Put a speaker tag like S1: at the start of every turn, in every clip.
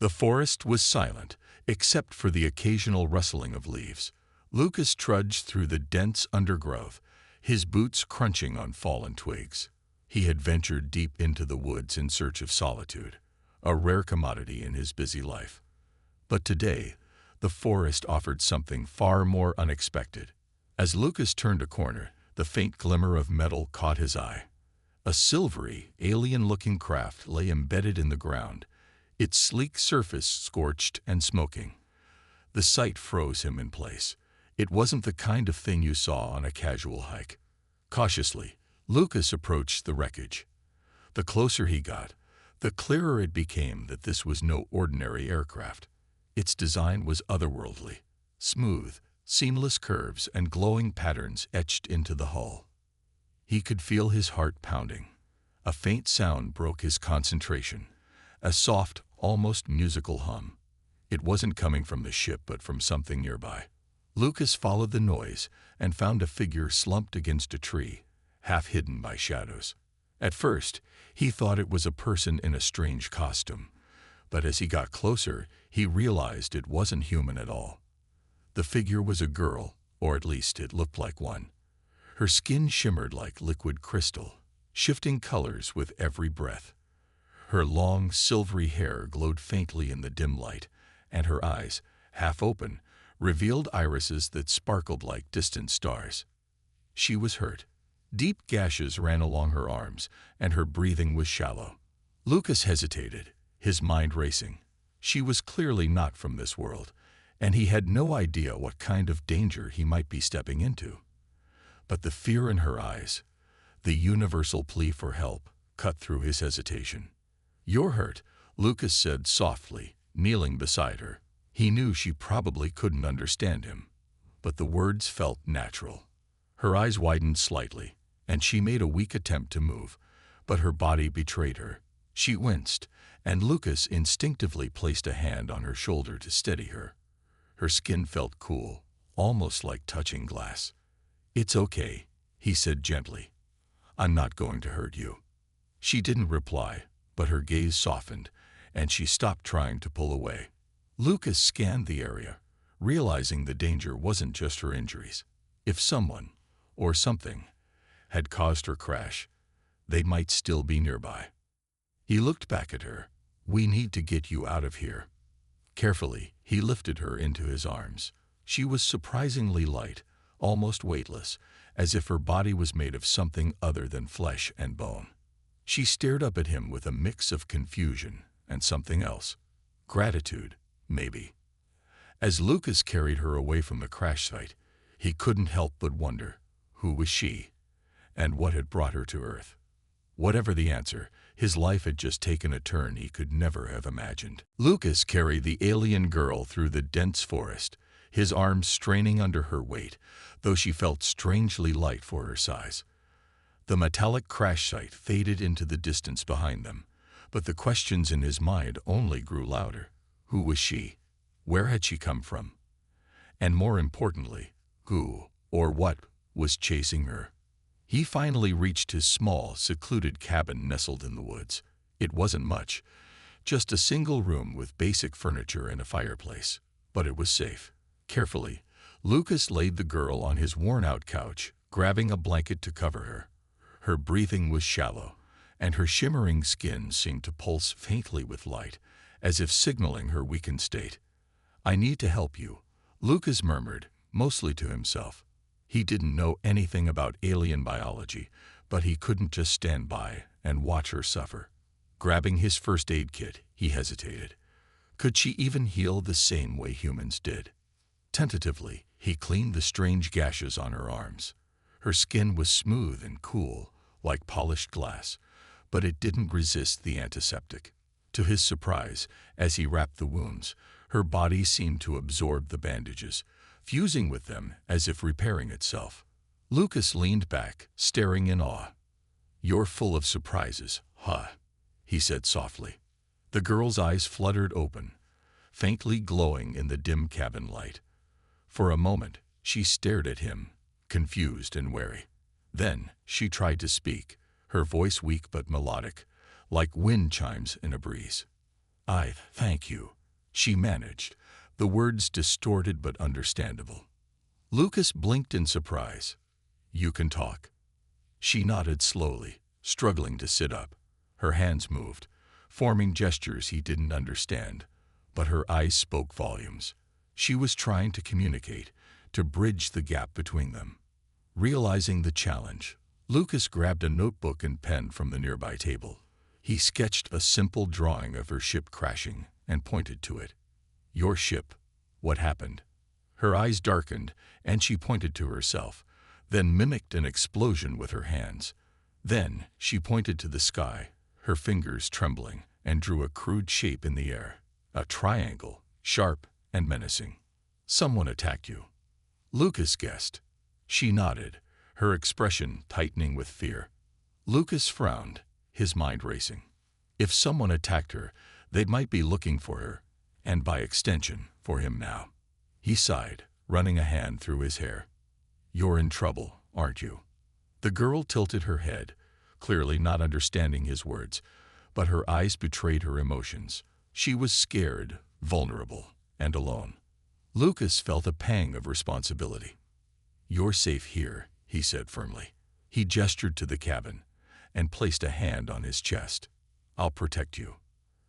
S1: The forest was silent, except for the occasional rustling of leaves. Lucas trudged through the dense undergrowth, his boots crunching on fallen twigs. He had ventured deep into the woods in search of solitude, a rare commodity in his busy life. But today, the forest offered something far more unexpected. As Lucas turned a corner, the faint glimmer of metal caught his eye. A silvery, alien-looking craft lay embedded in the ground, its sleek surface scorched and smoking. The sight froze him in place. It wasn't the kind of thing you saw on a casual hike. Cautiously, Lucas approached the wreckage. The closer he got, the clearer it became that this was no ordinary aircraft. Its design was otherworldly. Smooth, seamless curves and glowing patterns etched into the hull. He could feel his heart pounding. A faint sound broke his concentration, a soft, almost musical hum. It wasn't coming from the ship but from something nearby. Lucas followed the noise and found a figure slumped against a tree, half hidden by shadows. At first, he thought it was a person in a strange costume, but as he got closer, he realized it wasn't human at all. The figure was a girl, or at least it looked like one. Her skin shimmered like liquid crystal, shifting colors with every breath. Her long, silvery hair glowed faintly in the dim light, and her eyes, half open, revealed irises that sparkled like distant stars. She was hurt. Deep gashes ran along her arms, and her breathing was shallow. Lucas hesitated, his mind racing. She was clearly not from this world, and he had no idea what kind of danger he might be stepping into. But the fear in her eyes, the universal plea for help, cut through his hesitation. "You're hurt," Lucas said softly, kneeling beside her. He knew she probably couldn't understand him, but the words felt natural. Her eyes widened slightly, and she made a weak attempt to move, but her body betrayed her. She winced, and Lucas instinctively placed a hand on her shoulder to steady her. Her skin felt cool, almost like touching glass. "It's okay," he said gently. "I'm not going to hurt you." She didn't reply, but her gaze softened, and she stopped trying to pull away. Lucas scanned the area, realizing the danger wasn't just her injuries. If someone, or something, had caused her crash, they might still be nearby. He looked back at her. "We need to get you out of here." Carefully, he lifted her into his arms. She was surprisingly light, almost weightless, as if her body was made of something other than flesh and bone. She stared up at him with a mix of confusion and something else. Gratitude, maybe. As Lucas carried her away from the crash site, he couldn't help but wonder, who was she, and what had brought her to Earth? Whatever the answer, his life had just taken a turn he could never have imagined. Lucas carried the alien girl through the dense forest, his arms straining under her weight, though she felt strangely light for her size. The metallic crash site faded into the distance behind them, but the questions in his mind only grew louder. Who was she? Where had she come from? And more importantly, who, or what, was chasing her? He finally reached his small, secluded cabin nestled in the woods. It wasn't much, just a single room with basic furniture and a fireplace, but it was safe. Carefully, Lucas laid the girl on his worn-out couch, grabbing a blanket to cover her. Her breathing was shallow, and her shimmering skin seemed to pulse faintly with light, as if signaling her weakened state. "I need to help you," Lucas murmured, mostly to himself. He didn't know anything about alien biology, but he couldn't just stand by and watch her suffer. Grabbing his first aid kit, he hesitated. Could she even heal the same way humans did? Tentatively, he cleaned the strange gashes on her arms. Her skin was smooth and cool, like polished glass, but it didn't resist the antiseptic. To his surprise, as he wrapped the wounds, her body seemed to absorb the bandages, fusing with them as if repairing itself. Lucas leaned back, staring in awe. "You're full of surprises, huh?" he said softly. The girl's eyes fluttered open, faintly glowing in the dim cabin light. For a moment, she stared at him, confused and wary. Then she tried to speak, her voice weak but melodic, like wind chimes in a breeze. "I thank you," she managed, the words distorted but understandable. Lucas blinked in surprise. "You can talk." She nodded slowly, struggling to sit up. Her hands moved, forming gestures he didn't understand, but her eyes spoke volumes. She was trying to communicate, to bridge the gap between them. Realizing the challenge, Lucas grabbed a notebook and pen from the nearby table. He sketched a simple drawing of her ship crashing and pointed to it. "Your ship. What happened?" Her eyes darkened, and she pointed to herself, then mimicked an explosion with her hands. Then she pointed to the sky, her fingers trembling, and drew a crude shape in the air. A triangle, sharp and menacing. "Someone attacked you." Lucas guessed. She nodded, her expression tightening with fear. Lucas frowned, his mind racing. If someone attacked her, they might be looking for her, and by extension, for him now. He sighed, running a hand through his hair. "You're in trouble, aren't you?" The girl tilted her head, clearly not understanding his words, but her eyes betrayed her emotions. She was scared, vulnerable, and alone. Lucas felt a pang of responsibility. "You're safe here," he said firmly. He gestured to the cabin and placed a hand on his chest. "I'll protect you."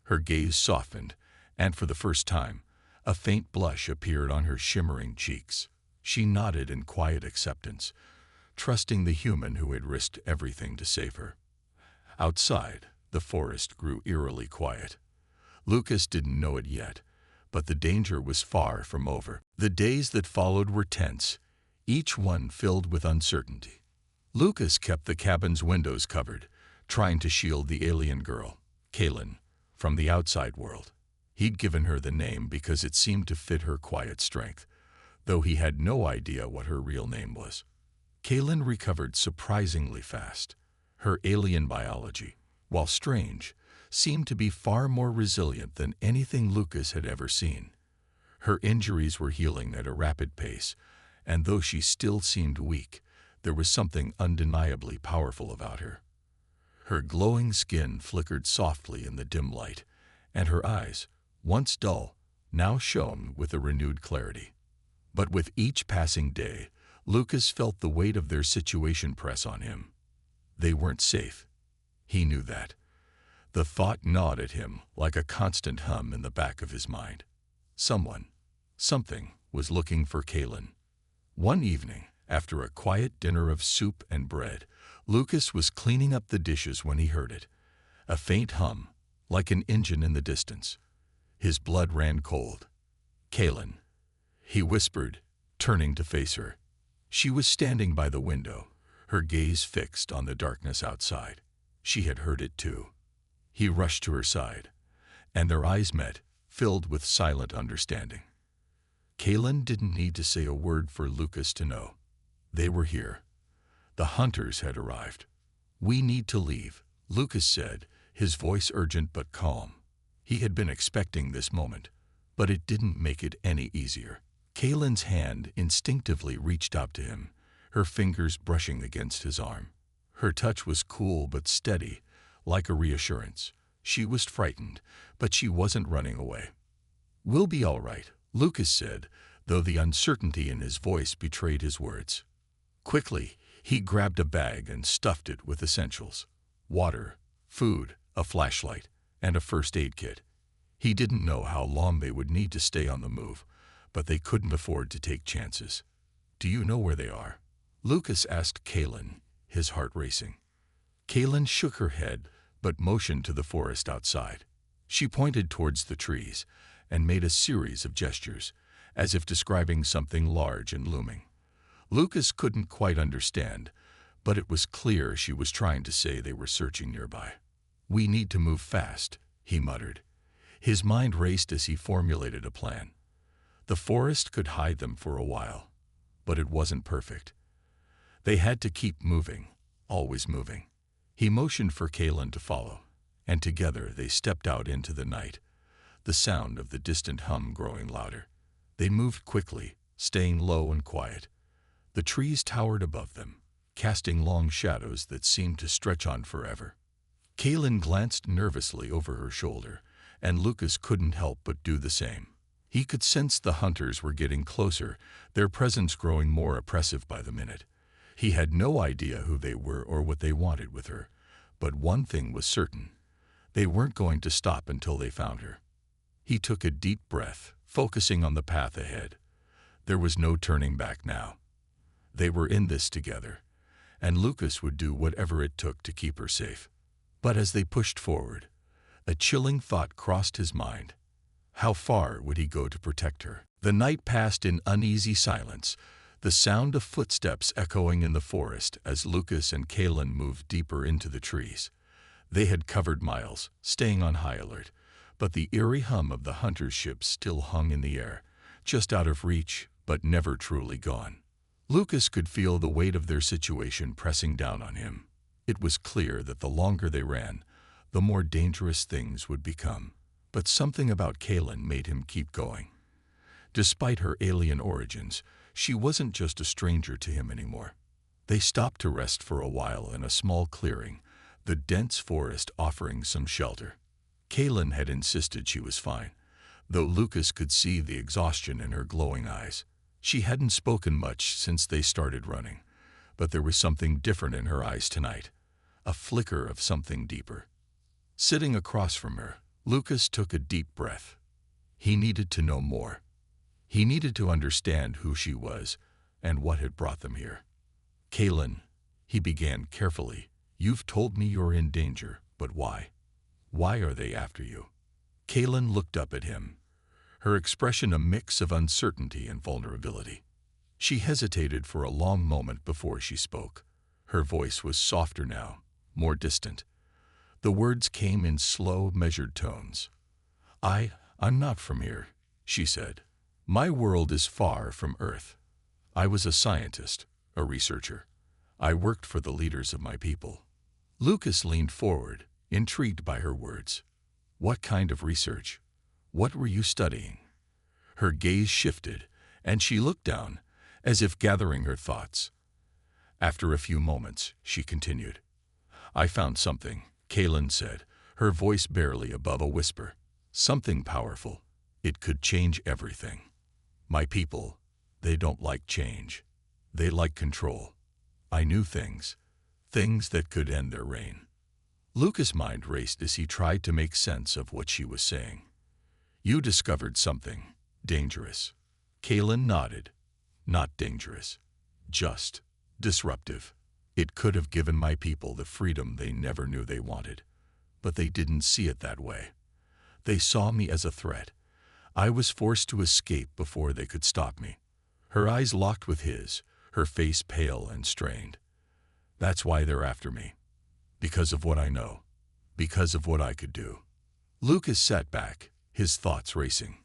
S1: Her gaze softened, and for the first time, a faint blush appeared on her shimmering cheeks. She nodded in quiet acceptance, trusting the human who had risked everything to save her. Outside, the forest grew eerily quiet. Lucas didn't know it yet, but the danger was far from over. The days that followed were tense, each one filled with uncertainty. Lucas kept the cabin's windows covered, trying to shield the alien girl, Kaylin, from the outside world. He'd given her the name because it seemed to fit her quiet strength, though he had no idea what her real name was. Kaylin recovered surprisingly fast. Her alien biology, while strange, seemed to be far more resilient than anything Lucas had ever seen. Her injuries were healing at a rapid pace, and though she still seemed weak, there was something undeniably powerful about her. Her glowing skin flickered softly in the dim light, and her eyes, once dull, now shone with a renewed clarity. But with each passing day, Lucas felt the weight of their situation press on him. They weren't safe. He knew that. The thought gnawed at him like a constant hum in the back of his mind. Someone, something, was looking for Kaylin. One evening, after a quiet dinner of soup and bread, Lucas was cleaning up the dishes when he heard it. A faint hum, like an engine in the distance. His blood ran cold. "Kaylin," he whispered, turning to face her. She was standing by the window, her gaze fixed on the darkness outside. She had heard it too. He rushed to her side, and their eyes met, filled with silent understanding. Kaylin didn't need to say a word for Lucas to know. They were here. The hunters had arrived. "We need to leave," Lucas said, his voice urgent but calm. He had been expecting this moment, but it didn't make it any easier. Kaylin's hand instinctively reached out to him, her fingers brushing against his arm. Her touch was cool but steady, like a reassurance. She was frightened, but she wasn't running away. "We'll be all right," Lucas said, though the uncertainty in his voice betrayed his words. Quickly, he grabbed a bag and stuffed it with essentials: water, food, a flashlight, and a first aid kit. He didn't know how long they would need to stay on the move, but they couldn't afford to take chances. "Do you know where they are?" Lucas asked Kaylin, his heart racing. Kaylin shook her head, but motioned to the forest outside. She pointed towards the trees and made a series of gestures, as if describing something large and looming. Lucas couldn't quite understand, but it was clear she was trying to say they were searching nearby. "We need to move fast," he muttered. His mind raced as he formulated a plan. The forest could hide them for a while, but it wasn't perfect. They had to keep moving, always moving. He motioned for Kaylin to follow, and together they stepped out into the night, the sound of the distant hum growing louder. They moved quickly, staying low and quiet. The trees towered above them, casting long shadows that seemed to stretch on forever. Kaylin glanced nervously over her shoulder, and Lucas couldn't help but do the same. He could sense the hunters were getting closer, their presence growing more oppressive by the minute. He had no idea who they were or what they wanted with her, but one thing was certain. They weren't going to stop until they found her. He took a deep breath, focusing on the path ahead. There was no turning back now. They were in this together, and Lucas would do whatever it took to keep her safe. But as they pushed forward, a chilling thought crossed his mind. How far would he go to protect her? The night passed in uneasy silence, the sound of footsteps echoing in the forest as Lucas and Kaelin moved deeper into the trees. They had covered miles, staying on high alert, but the eerie hum of the hunter's ship still hung in the air, just out of reach, but never truly gone. Lucas could feel the weight of their situation pressing down on him. It was clear that the longer they ran, the more dangerous things would become. But something about Kaelin made him keep going. Despite her alien origins, she wasn't just a stranger to him anymore. They stopped to rest for a while in a small clearing, the dense forest offering some shelter. Kaelin had insisted she was fine, though Lucas could see the exhaustion in her glowing eyes. She hadn't spoken much since they started running, but there was something different in her eyes tonight, a flicker of something deeper. Sitting across from her, Lucas took a deep breath. He needed to know more. He needed to understand who she was and what had brought them here. Kaelin, he began carefully, you've told me you're in danger, but why? Why are they after you? Kaelin looked up at him, her expression a mix of uncertainty and vulnerability. She hesitated for a long moment before she spoke. Her voice was softer now, more distant. The words came in slow, measured tones. I'm not from here, she said. My world is far from Earth. I was a scientist, a researcher. I worked for the leaders of my people. Lucas leaned forward, intrigued by her words. What kind of research? What were you studying? Her gaze shifted, and she looked down, as if gathering her thoughts. After a few moments, she continued. I found something, Kaelin said, her voice barely above a whisper. Something powerful. It could change everything. My people, they don't like change. They like control. I knew things that could end their reign. Lucas' mind raced as he tried to make sense of what she was saying. You discovered something dangerous. Kaelin nodded. Not dangerous. Just disruptive. It could have given my people the freedom they never knew they wanted. But they didn't see it that way. They saw me as a threat. I was forced to escape before they could stop me. Her eyes locked with his, her face pale and strained. That's why they're after me. Because of what I know. Because of what I could do. Lucas sat back, his thoughts racing.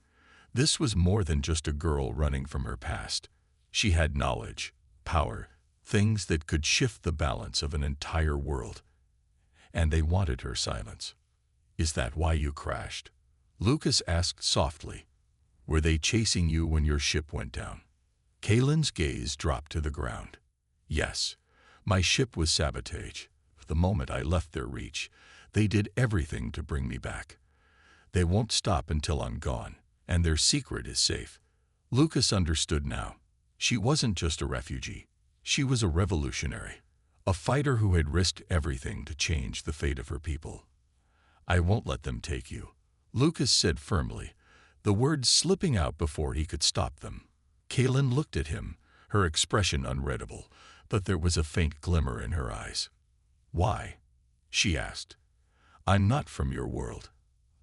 S1: This was more than just a girl running from her past. She had knowledge, power, things that could shift the balance of an entire world. And they wanted her silence. Is that why you crashed? Lucas asked softly. Were they chasing you when your ship went down? Kaelin's gaze dropped to the ground. Yes, my ship was sabotaged. The moment I left their reach, they did everything to bring me back. They won't stop until I'm gone, and their secret is safe. Lucas understood now. She wasn't just a refugee. She was a revolutionary, a fighter who had risked everything to change the fate of her people. I won't let them take you, Lucas said firmly, the words slipping out before he could stop them. Kaelin looked at him, her expression unreadable, but there was a faint glimmer in her eyes. Why? She asked. I'm not from your world.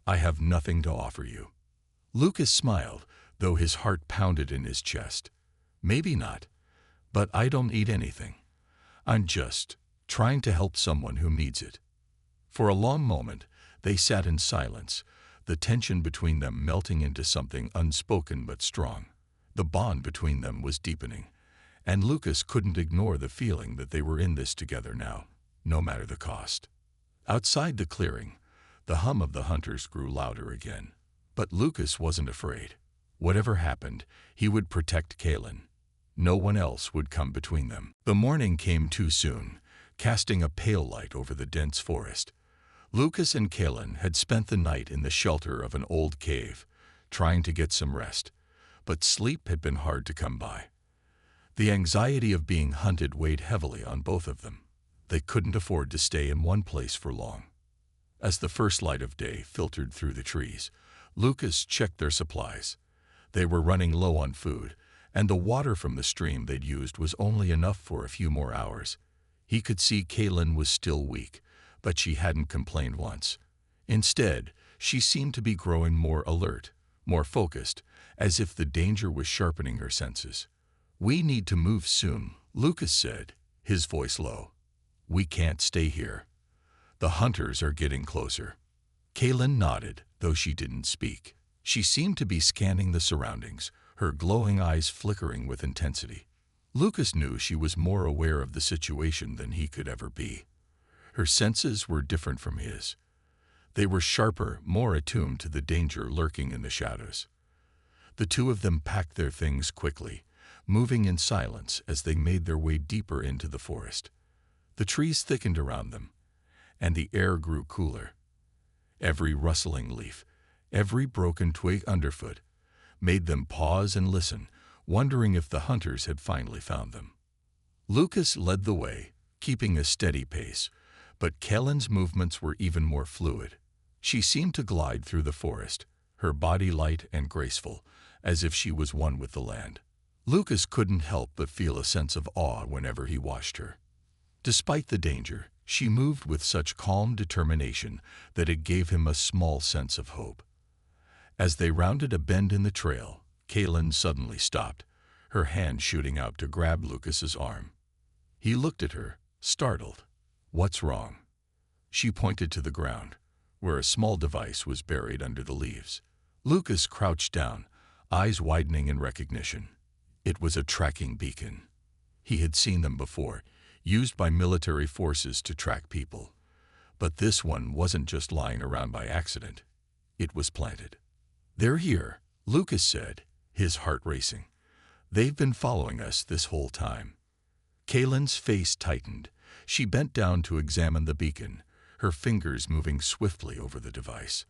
S1: I have nothing to offer you. Lucas smiled, though his heart pounded in his chest. Maybe not, but I don't need anything. I'm just trying to help someone who needs it. For a long moment, they sat in silence, the tension between them melting into something unspoken but strong. The bond between them was deepening, and Lucas couldn't ignore the feeling that they were in this together now, no matter the cost. Outside the clearing, the hum of the hunters grew louder again. But Lucas wasn't afraid. Whatever happened, he would protect Kaelin. No one else would come between them. The morning came too soon, casting a pale light over the dense forest. Lucas and Kalen had spent the night in the shelter of an old cave, trying to get some rest, but sleep had been hard to come by. The anxiety of being hunted weighed heavily on both of them. They couldn't afford to stay in one place for long. As the first light of day filtered through the trees, Lucas checked their supplies. They were running low on food, and the water from the stream they'd used was only enough for a few more hours. He could see Kalen was still weak, but she hadn't complained once. Instead, she seemed to be growing more alert, more focused, as if the danger was sharpening her senses. "We need to move soon," Lucas said, his voice low. "We can't stay here. The hunters are getting closer." Kalen nodded, though she didn't speak. She seemed to be scanning the surroundings, her glowing eyes flickering with intensity. Lucas knew she was more aware of the situation than he could ever be. Her senses were different from his. They were sharper, more attuned to the danger lurking in the shadows. The two of them packed their things quickly, moving in silence as they made their way deeper into the forest. The trees thickened around them, and the air grew cooler. Every rustling leaf, every broken twig underfoot, made them pause and listen, wondering if the hunters had finally found them. Lucas led the way, keeping a steady pace, but Kalen's movements were even more fluid. She seemed to glide through the forest, her body light and graceful, as if she was one with the land. Lucas couldn't help but feel a sense of awe whenever he watched her. Despite the danger, she moved with such calm determination that it gave him a small sense of hope. As they rounded a bend in the trail, Kalen suddenly stopped, her hand shooting out to grab Lucas's arm. He looked at her, startled. "What's wrong?" She pointed to the ground, where a small device was buried under the leaves. Lucas crouched down, eyes widening in recognition. It was a tracking beacon. He had seen them before, used by military forces to track people. But this one wasn't just lying around by accident. It was planted. "They're here," Lucas said, his heart racing. "They've been following us this whole time." Kalen's face tightened. She bent down to examine the beacon, her fingers moving swiftly over the device.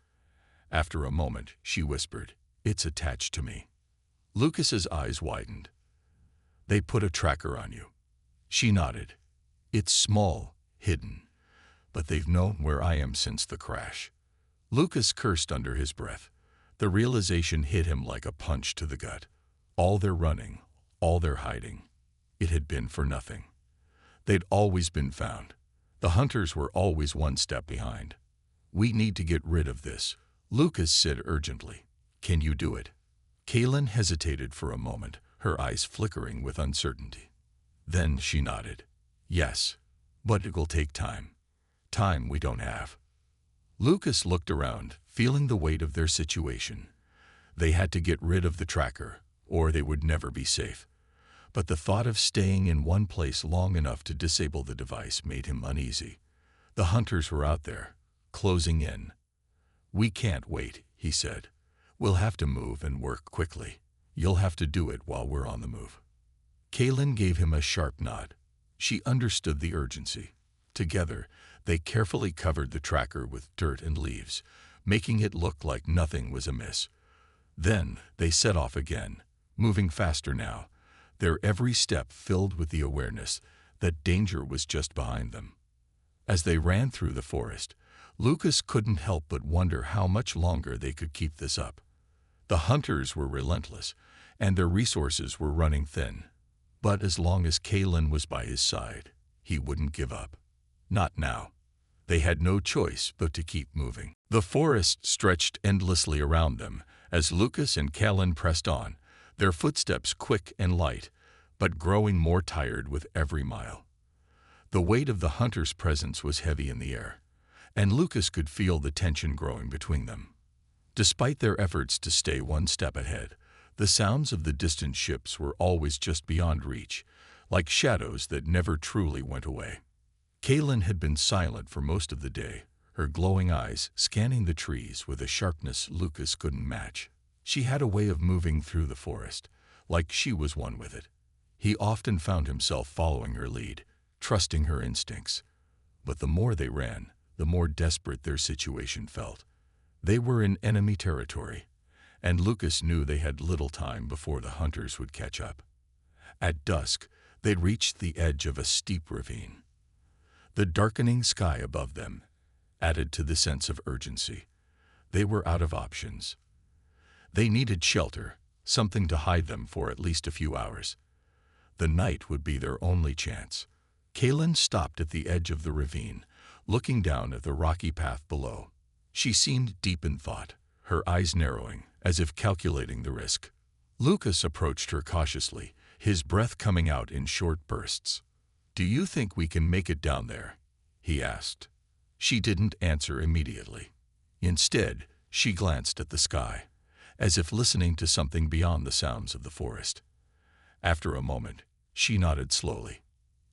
S1: After a moment, she whispered, "It's attached to me." Lucas's eyes widened. "They put a tracker on you." She nodded. "It's small, hidden, but they've known where I am since the crash." Lucas cursed under his breath. The realization hit him like a punch to the gut. All their running, all their hiding, it had been for nothing. They'd always been found. The hunters were always one step behind. "We need to get rid of this," Lucas said urgently. "Can you do it?" Kalen hesitated for a moment, her eyes flickering with uncertainty. Then she nodded. "Yes, but it will take time. Time we don't have." Lucas looked around, feeling the weight of their situation. They had to get rid of the tracker, or they would never be safe. But the thought of staying in one place long enough to disable the device made him uneasy. The hunters were out there, closing in. "We can't wait," he said. "We'll have to move and work quickly. You'll have to do it while we're on the move." Kalen gave him a sharp nod. She understood the urgency. Together, they carefully covered the tracker with dirt and leaves, making it look like nothing was amiss. Then they set off again, moving faster now, their every step filled with the awareness that danger was just behind them. As they ran through the forest, Lucas couldn't help but wonder how much longer they could keep this up. The hunters were relentless, and their resources were running thin. But as long as Kalen was by his side, he wouldn't give up. Not now. They had no choice but to keep moving. The forest stretched endlessly around them as Lucas and Kalen pressed on, their footsteps quick and light, but growing more tired with every mile. The weight of the hunter's presence was heavy in the air, and Lucas could feel the tension growing between them. Despite their efforts to stay one step ahead, the sounds of the distant ships were always just beyond reach, like shadows that never truly went away. Kalen had been silent for most of the day, her glowing eyes scanning the trees with a sharpness Lucas couldn't match. She had a way of moving through the forest, like she was one with it. He often found himself following her lead, trusting her instincts. But the more they ran, the more desperate their situation felt. They were in enemy territory, and Lucas knew they had little time before the hunters would catch up. At dusk, they'd reached the edge of a steep ravine. The darkening sky above them added to the sense of urgency. They were out of options. They needed shelter, something to hide them for at least a few hours. The night would be their only chance. Kaylin stopped at the edge of the ravine, looking down at the rocky path below. She seemed deep in thought, her eyes narrowing, as if calculating the risk. Lucas approached her cautiously, his breath coming out in short bursts. "Do you think we can make it down there?" he asked. She didn't answer immediately. Instead, she glanced at the sky, as if listening to something beyond the sounds of the forest. After a moment, she nodded slowly.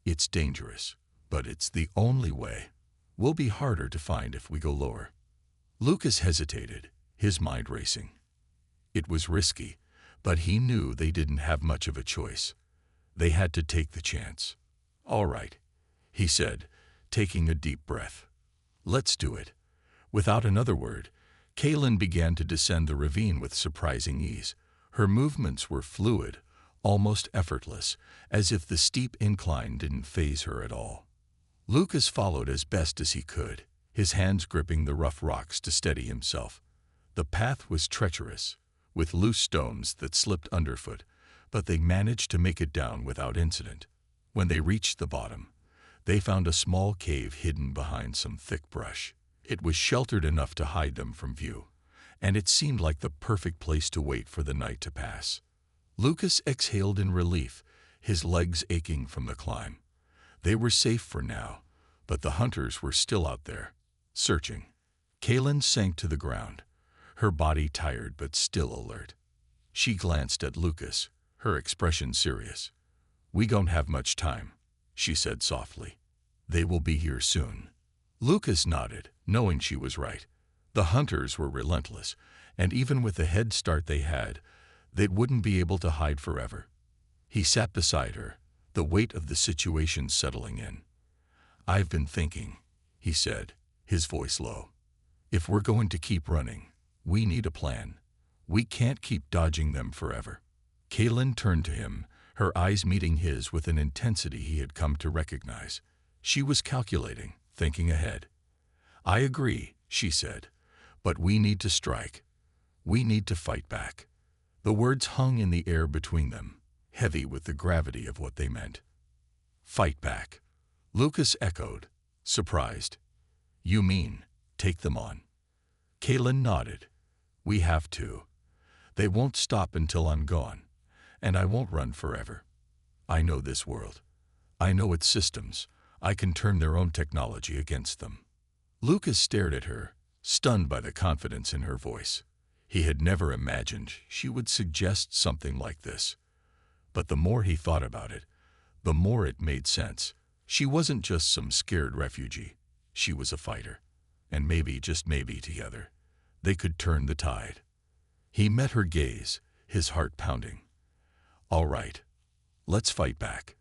S1: "It's dangerous, but it's the only way. We'll be harder to find if we go lower." Lucas hesitated, his mind racing. It was risky, but he knew they didn't have much of a choice. They had to take the chance. "All right," he said, taking a deep breath. "Let's do it." Without another word, Kaylin began to descend the ravine with surprising ease. Her movements were fluid, almost effortless, as if the steep incline didn't faze her at all. Lucas followed as best as he could, his hands gripping the rough rocks to steady himself. The path was treacherous, with loose stones that slipped underfoot, but they managed to make it down without incident. When they reached the bottom, they found a small cave hidden behind some thick brush. It was sheltered enough to hide them from view, and it seemed like the perfect place to wait for the night to pass. Lucas exhaled in relief, his legs aching from the climb. They were safe for now, but the hunters were still out there, searching. Kaylin sank to the ground, her body tired but still alert. She glanced at Lucas, her expression serious. "We don't have much time," she said softly. "They will be here soon." Lucas nodded, knowing she was right. The hunters were relentless, and even with the head start they had, they wouldn't be able to hide forever. He sat beside her, the weight of the situation settling in. "I've been thinking," he said, his voice low. "If we're going to keep running, we need a plan. We can't keep dodging them forever." Kaylin turned to him, her eyes meeting his with an intensity he had come to recognize. She was calculating, thinking ahead. "I agree," she said, "but we need to strike. We need to fight back." The words hung in the air between them, heavy with the gravity of what they meant. "Fight back," Lucas echoed, surprised. "You mean, take them on?" Kaylin nodded. "We have to. They won't stop until I'm gone, and I won't run forever. I know this world. I know its systems. I can turn their own technology against them." Lucas stared at her, stunned by the confidence in her voice. He had never imagined she would suggest something like this. But the more he thought about it, the more it made sense. She wasn't just some scared refugee. She was a fighter. And maybe, just maybe together, they could turn the tide. He met her gaze, his heart pounding. "All right, let's fight back."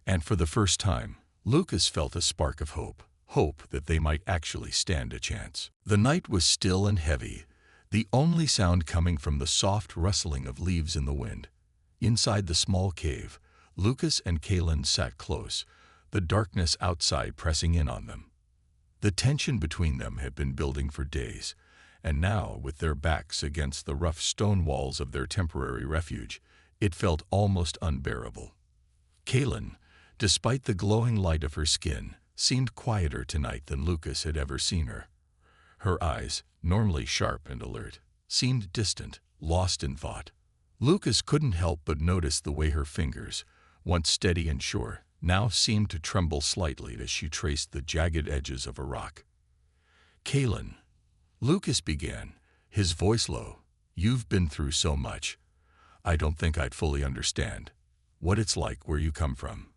S1: And for the first time, Lucas felt a spark of hope that they might actually stand a chance. The night was still and heavy, the only sound coming from the soft rustling of leaves in the wind. Inside the small cave, Lucas and Kaylin sat close, the darkness outside pressing in on them. The tension between them had been building for days, and now, with their backs against the rough stone walls of their temporary refuge, it felt almost unbearable. Kaylin, despite the glowing light of her skin, seemed quieter tonight than Lucas had ever seen her. Her eyes, normally sharp and alert, seemed distant, lost in thought. Lucas couldn't help but notice the way her fingers, once steady and sure, now seemed to tremble slightly as she traced the jagged edges of a rock. "Kaylin," Lucas began, his voice low, "you've been through so much. I don't think I'd fully understand what it's like where you come from."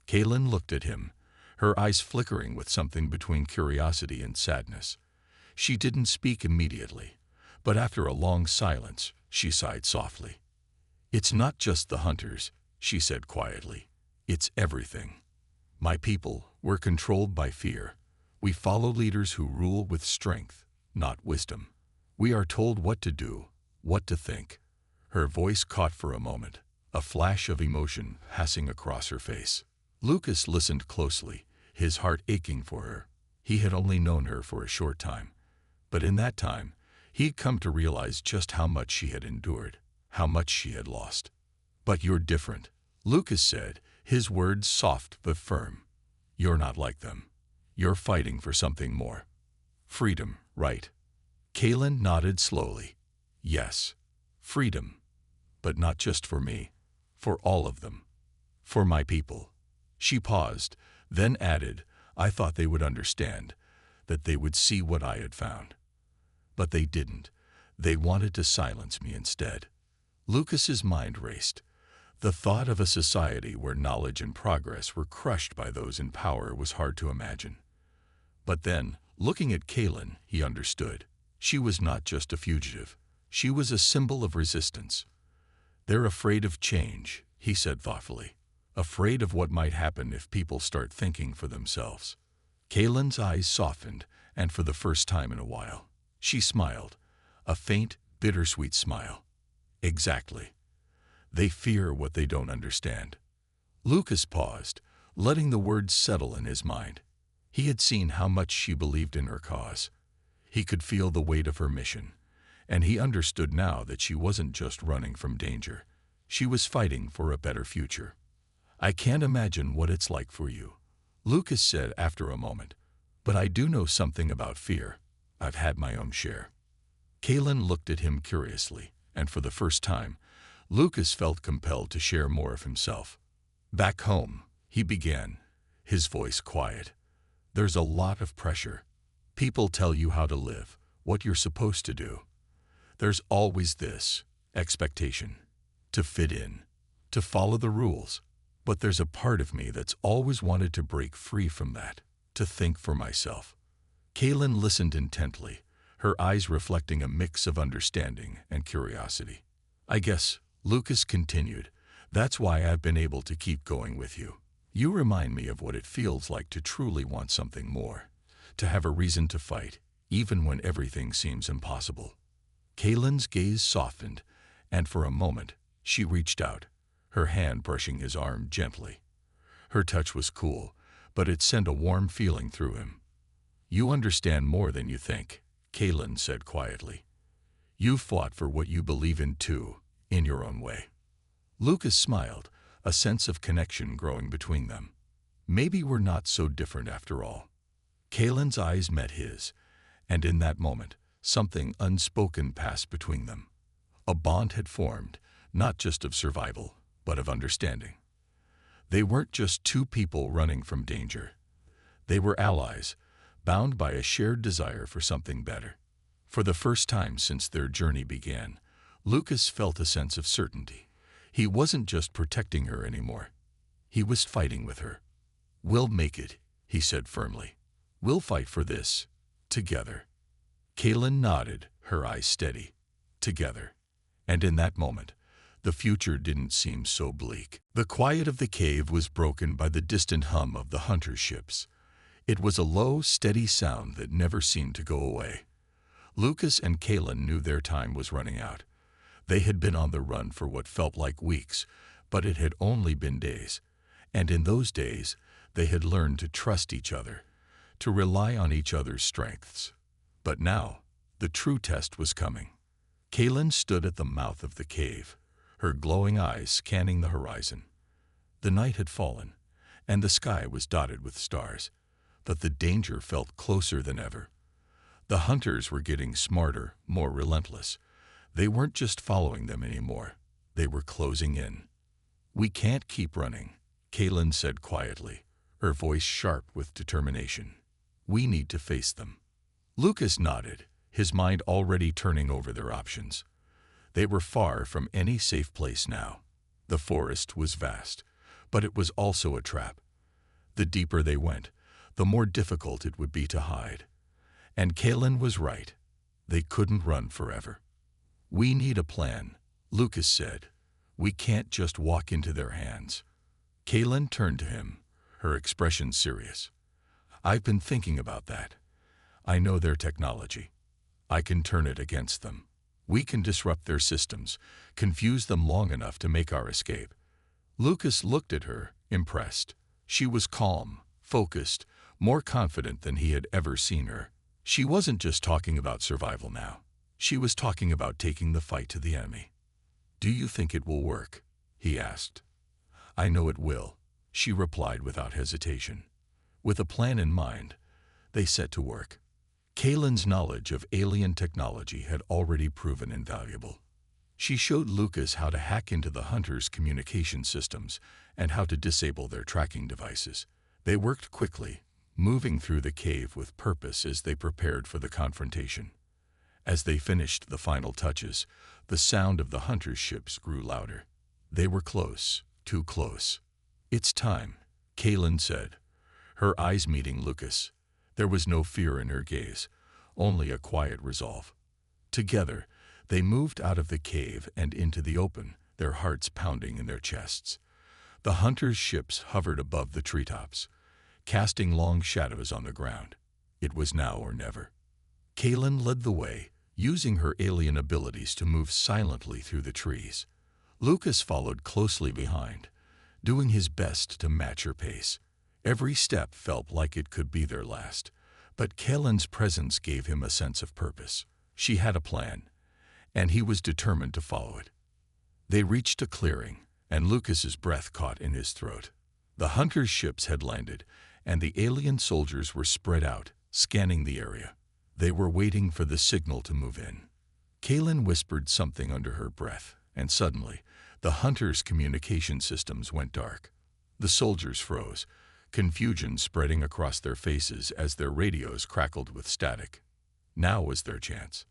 S1: Kaylin looked at him, her eyes flickering with something between curiosity and sadness. She didn't speak immediately, but after a long silence, she sighed softly. "It's not just the hunters," she said quietly. "It's everything. My people were controlled by fear, We follow leaders who rule with strength, not wisdom. We are told what to do, what to think. Her voice caught for a moment, a flash of emotion passing across her face. Lucas listened closely, his heart aching for her. He had only known her for a short time, but in that time, he'd come to realize just how much she had endured, how much she had lost. "But you're different," Lucas said, his words soft but firm. "You're not like them. You're fighting for something more. Freedom, right?" Kaylin nodded slowly. "Yes, freedom. But not just for me. For all of them. For my people." She paused, then added, "I thought they would understand, that they would see what I had found. But they didn't. They wanted to silence me instead." Lucas's mind raced. The thought of a society where knowledge and progress were crushed by those in power was hard to imagine. But then, looking at Kaylin, he understood. She was not just a fugitive. She was a symbol of resistance. "They're afraid of change," he said thoughtfully. "Afraid of what might happen if people start thinking for themselves." Kaylin's eyes softened, and for the first time in a while, she smiled, a faint, bittersweet smile. "Exactly. They fear what they don't understand." Lucas paused, letting the words settle in his mind. He had seen how much she believed in her cause. He could feel the weight of her mission, and he understood now that she wasn't just running from danger. She was fighting for a better future. "I can't imagine what it's like for you," Lucas said after a moment. "But I do know something about fear. I've had my own share." Kaylin looked at him curiously, and for the first time, Lucas felt compelled to share more of himself. "Back home," he began, his voice quiet, "there's a lot of pressure. People tell you how to live, what you're supposed to do. There's always this expectation, to fit in, to follow the rules. But there's a part of me that's always wanted to break free from that, to think for myself." Kaylin listened intently, her eyes reflecting a mix of understanding and curiosity. "I guess," Lucas continued, "that's why I've been able to keep going with you. You remind me of what it feels like to truly want something more, to have a reason to fight, even when everything seems impossible." Kaylin's gaze softened, and for a moment, she reached out, her hand brushing his arm gently. Her touch was cool, but it sent a warm feeling through him. "You understand more than you think," Kaylin said quietly. "You've fought for what you believe in too, in your own way." Lucas smiled, a sense of connection growing between them. Maybe we're not so different after all. Kaylin's eyes met his, and in that moment, something unspoken passed between them. A bond had formed, not just of survival, but of understanding. They weren't just two people running from danger. They were allies, bound by a shared desire for something better. For the first time since their journey began, Lucas felt a sense of certainty. He wasn't just protecting her anymore. He was fighting with her. "We'll make it," he said firmly. "We'll fight for this, together." Kaylin nodded, her eyes steady. Together. And in that moment, the future didn't seem so bleak. The quiet of the cave was broken by the distant hum of the hunter ships. It was a low, steady sound that never seemed to go away. Lucas and Kaylin knew their time was running out. They had been on the run for what felt like weeks, but it had only been days. And in those days, they had learned to trust each other, to rely on each other's strengths. But now, the true test was coming. Kaylin stood at the mouth of the cave, her glowing eyes scanning the horizon. The night had fallen, and the sky was dotted with stars, but the danger felt closer than ever. The hunters were getting smarter, more relentless. They weren't just following them anymore. They were closing in. "We can't keep running," Kaylin said quietly, her voice sharp with determination. "We need to face them." Lucas nodded, his mind already turning over their options. They were far from any safe place now. The forest was vast, but it was also a trap. The deeper they went, the more difficult it would be to hide. And Kaylin was right. They couldn't run forever. "We need a plan," Lucas said. "We can't just walk into their hands." Kaylin turned to him, her expression serious. I've been thinking about that. I know their technology. I can turn it against them. We can disrupt their systems, confuse them long enough to make our escape. Lucas looked at her, impressed. She was calm, focused, more confident than he had ever seen her. She wasn't just talking about survival now. She was talking about taking the fight to the enemy. "Do you think it will work?" he asked. "I know it will," she replied without hesitation. With a plan in mind, they set to work. Kaylin's knowledge of alien technology had already proven invaluable. She showed Lucas how to hack into the hunters' communication systems and how to disable their tracking devices. They worked quickly, moving through the cave with purpose as they prepared for the confrontation. As they finished the final touches, the sound of the hunters' ships grew louder. They were close, too close. "It's time," Kaylin said, her eyes meeting Lucas. There was no fear in her gaze, only a quiet resolve. Together, they moved out of the cave and into the open, their hearts pounding in their chests. The hunters' ships hovered above the treetops, casting long shadows on the ground. It was now or never. Kaylin led the way, using her alien abilities to move silently through the trees. Lucas followed closely behind, doing his best to match her pace. Every step felt like it could be their last, but Kaylin's presence gave him a sense of purpose. She had a plan, and he was determined to follow it. They reached a clearing, and Lucas's breath caught in his throat. The hunters' ships had landed, and the alien soldiers were spread out, scanning the area. They were waiting for the signal to move in. Kaylin whispered something under her breath, and suddenly, the hunters' communication systems went dark. The soldiers froze, confusion spreading across their faces as their radios crackled with static. Now was their chance.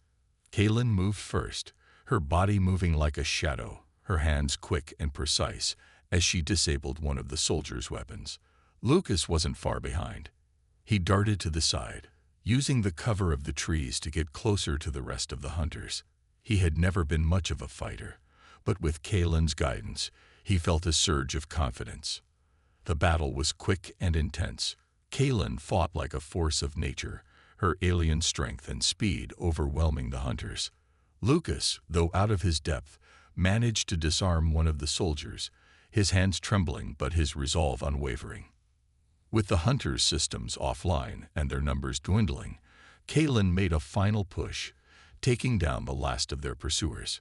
S1: Kaylin moved first, her body moving like a shadow, her hands quick and precise as she disabled one of the soldiers' weapons. Lucas wasn't far behind. He darted to the side, using the cover of the trees to get closer to the rest of the hunters. He had never been much of a fighter, but with Kaylin's guidance, he felt a surge of confidence. The battle was quick and intense. Kaylin fought like a force of nature, her alien strength and speed overwhelming the hunters. Lucas, though out of his depth, managed to disarm one of the soldiers, his hands trembling but his resolve unwavering. With the hunters' systems offline and their numbers dwindling, Kaylin made a final push, taking down the last of their pursuers.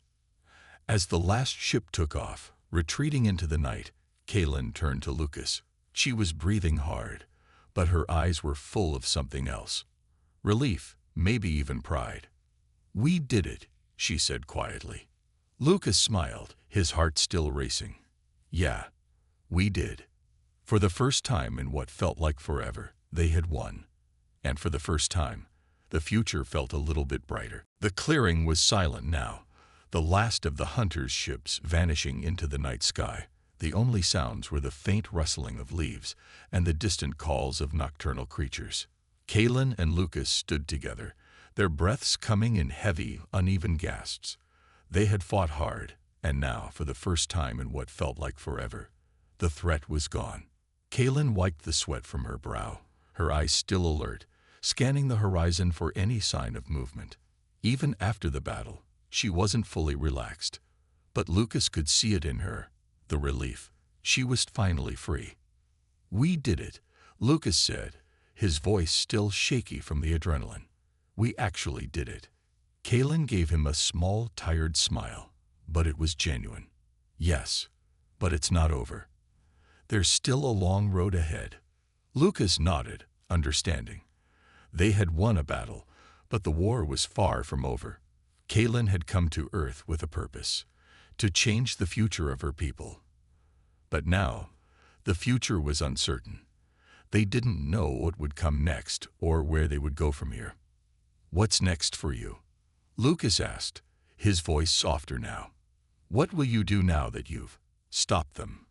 S1: As the last ship took off, retreating into the night, Kaylin turned to Lucas. She was breathing hard, but her eyes were full of something else. Relief, maybe even pride. "We did it," she said quietly. Lucas smiled, his heart still racing. "Yeah, we did." For the first time in what felt like forever, they had won. And for the first time, the future felt a little bit brighter. The clearing was silent now, the last of the hunters' ships vanishing into the night sky. The only sounds were the faint rustling of leaves and the distant calls of nocturnal creatures. Kaylin and Lucas stood together, their breaths coming in heavy, uneven gasps. They had fought hard, and now, for the first time in what felt like forever, the threat was gone. Kaylin wiped the sweat from her brow, her eyes still alert, scanning the horizon for any sign of movement. Even after the battle, she wasn't fully relaxed, but Lucas could see it in her, the relief. She was finally free. "We did it," Lucas said, his voice still shaky from the adrenaline. "We actually did it." Kaylin gave him a small, tired smile, but it was genuine. "Yes, but it's not over. There's still a long road ahead." Lucas nodded, understanding. They had won a battle, but the war was far from over. Kaylin had come to Earth with a purpose, to change the future of her people. But now, the future was uncertain. They didn't know what would come next or where they would go from here. "What's next for you?" Lucas asked, his voice softer now. "What will you do now that you've stopped them?"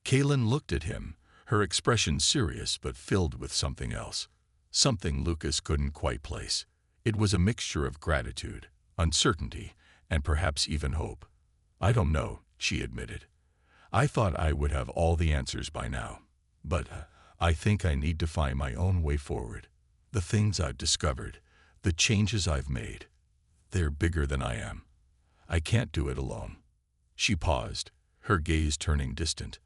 S1: Kaylin looked at him, her expression serious but filled with something else. Something Lucas couldn't quite place. It was a mixture of gratitude, uncertainty, and perhaps even hope. "I don't know," she admitted. "I thought I would have all the answers by now. But I think I need to find my own way forward. The things I've discovered, the changes I've made, they're bigger than I am. I can't do it alone." She paused, her gaze turning distant.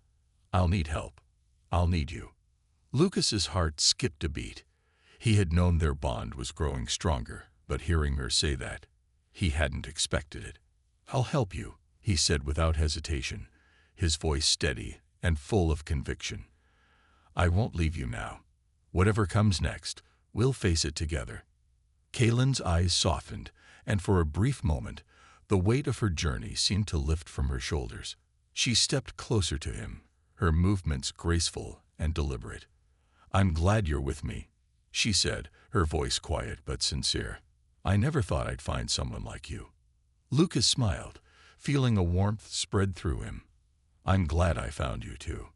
S1: "I'll need help. I'll need you." Lucas's heart skipped a beat. He had known their bond was growing stronger, but hearing her say that, he hadn't expected it. "I'll help you," he said without hesitation, his voice steady and full of conviction. "I won't leave you now. Whatever comes next, we'll face it together." Kaylin's eyes softened, and for a brief moment, the weight of her journey seemed to lift from her shoulders. She stepped closer to him, her movements graceful and deliberate. "I'm glad you're with me," she said, her voice quiet but sincere. "I never thought I'd find someone like you." Lucas smiled, feeling a warmth spread through him. "I'm glad I found you too."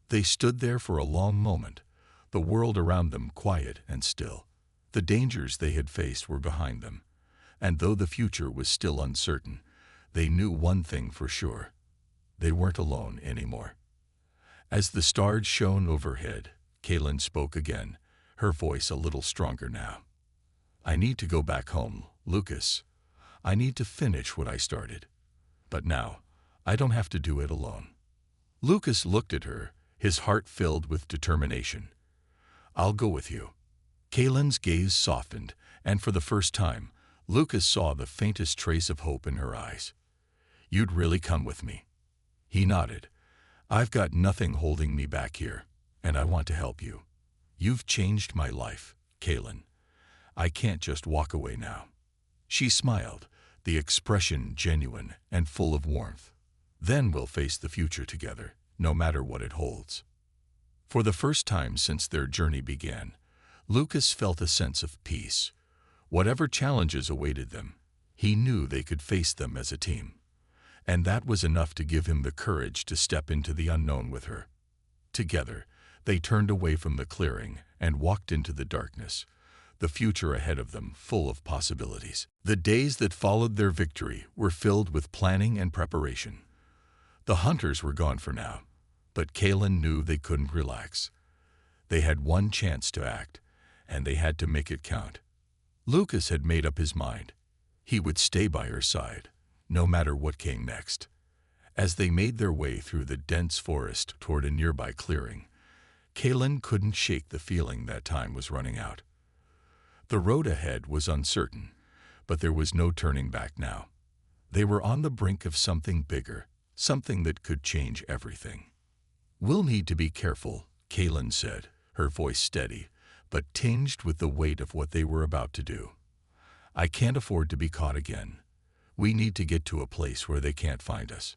S1: They stood there for a long moment, the world around them quiet and still. The dangers they had faced were behind them, and though the future was still uncertain, they knew one thing for sure. They weren't alone anymore. As the stars shone overhead, Kaylin spoke again, her voice a little stronger now. "I need to go back home, Lucas. I need to finish what I started. But now, I don't have to do it alone." Lucas looked at her, his heart filled with determination. "I'll go with you." Kaylin's gaze softened, and for the first time, Lucas saw the faintest trace of hope in her eyes. "You'd really come with me?" He nodded. "I've got nothing holding me back here, and I want to help you. You've changed my life, Kaylin. I can't just walk away now." She smiled, the expression genuine and full of warmth. "Then we'll face the future together, no matter what it holds." For the first time since their journey began, Lucas felt a sense of peace. Whatever challenges awaited them, he knew they could face them as a team. And that was enough to give him the courage to step into the unknown with her. Together, they turned away from the clearing and walked into the darkness, the future ahead of them full of possibilities. The days that followed their victory were filled with planning and preparation. The hunters were gone for now, but Kaylin knew they couldn't relax. They had one chance to act, and they had to make it count. Lucas had made up his mind. He would stay by her side, no matter what came next. As they made their way through the dense forest toward a nearby clearing, Kaylin couldn't shake the feeling that time was running out. The road ahead was uncertain, but there was no turning back now. They were on the brink of something bigger, something that could change everything. "We'll need to be careful," Kaylin said, her voice steady, but tinged with the weight of what they were about to do. "I can't afford to be caught again. We need to get to a place where they can't find us."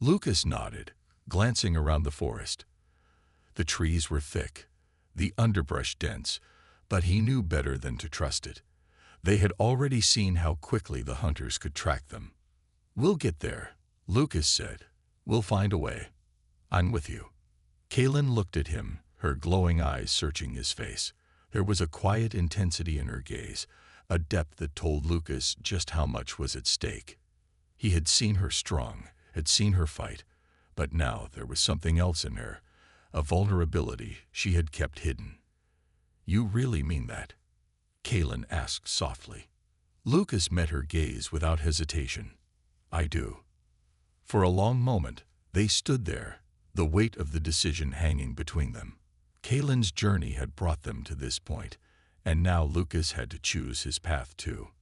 S1: Lucas nodded, glancing around the forest. The trees were thick, the underbrush dense, but he knew better than to trust it. They had already seen how quickly the hunters could track them. "We'll get there," Lucas said. "We'll find a way. I'm with you." Kaylin looked at him, her glowing eyes searching his face. There was a quiet intensity in her gaze, a depth that told Lucas just how much was at stake. He had seen her strong, had seen her fight, but now there was something else in her, a vulnerability she had kept hidden. "You really mean that?" Kaylin asked softly. Lucas met her gaze without hesitation. "I do." For a long moment, they stood there, the weight of the decision hanging between them. Kaylin's journey had brought them to this point, and now Lucas had to choose his path too.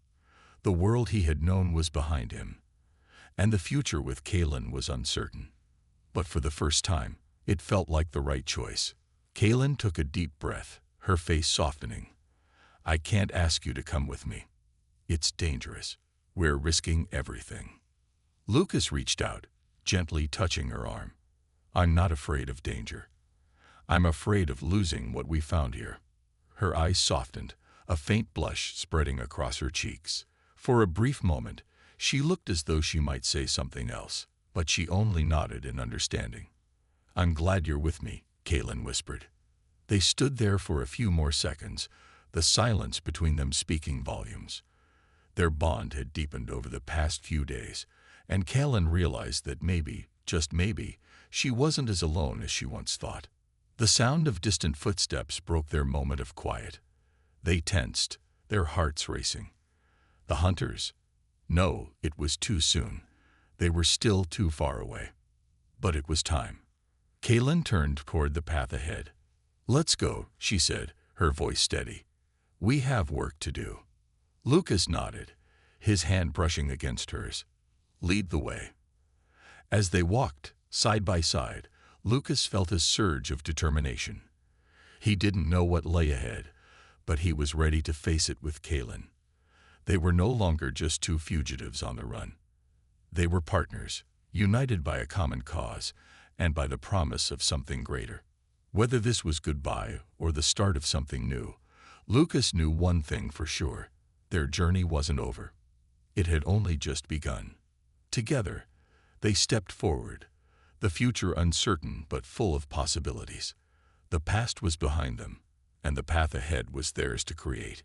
S1: The world he had known was behind him, and the future with Kaylin was uncertain. But for the first time, it felt like the right choice. Kaylin took a deep breath, her face softening. "I can't ask you to come with me. It's dangerous. We're risking everything." Lucas reached out, gently touching her arm. "I'm not afraid of danger. I'm afraid of losing what we found here." Her eyes softened, a faint blush spreading across her cheeks. For a brief moment, she looked as though she might say something else, but she only nodded in understanding. "I'm glad you're with me," Kaylin whispered. They stood there for a few more seconds, the silence between them speaking volumes. Their bond had deepened over the past few days, and Kaylin realized that maybe, just maybe, she wasn't as alone as she once thought. The sound of distant footsteps broke their moment of quiet. They tensed, their hearts racing. The hunters? No, it was too soon. They were still too far away. But it was time. Kaylin turned toward the path ahead. "Let's go," she said, her voice steady. "We have work to do." Lucas nodded, his hand brushing against hers. "Lead the way." As they walked, side by side, Lucas felt a surge of determination. He didn't know what lay ahead, but he was ready to face it with Kaylin. They were no longer just two fugitives on the run. They were partners, united by a common cause and by the promise of something greater. Whether this was goodbye or the start of something new, Lucas knew one thing for sure: their journey wasn't over. It had only just begun. Together, they stepped forward, the future uncertain but full of possibilities. The past was behind them, and the path ahead was theirs to create.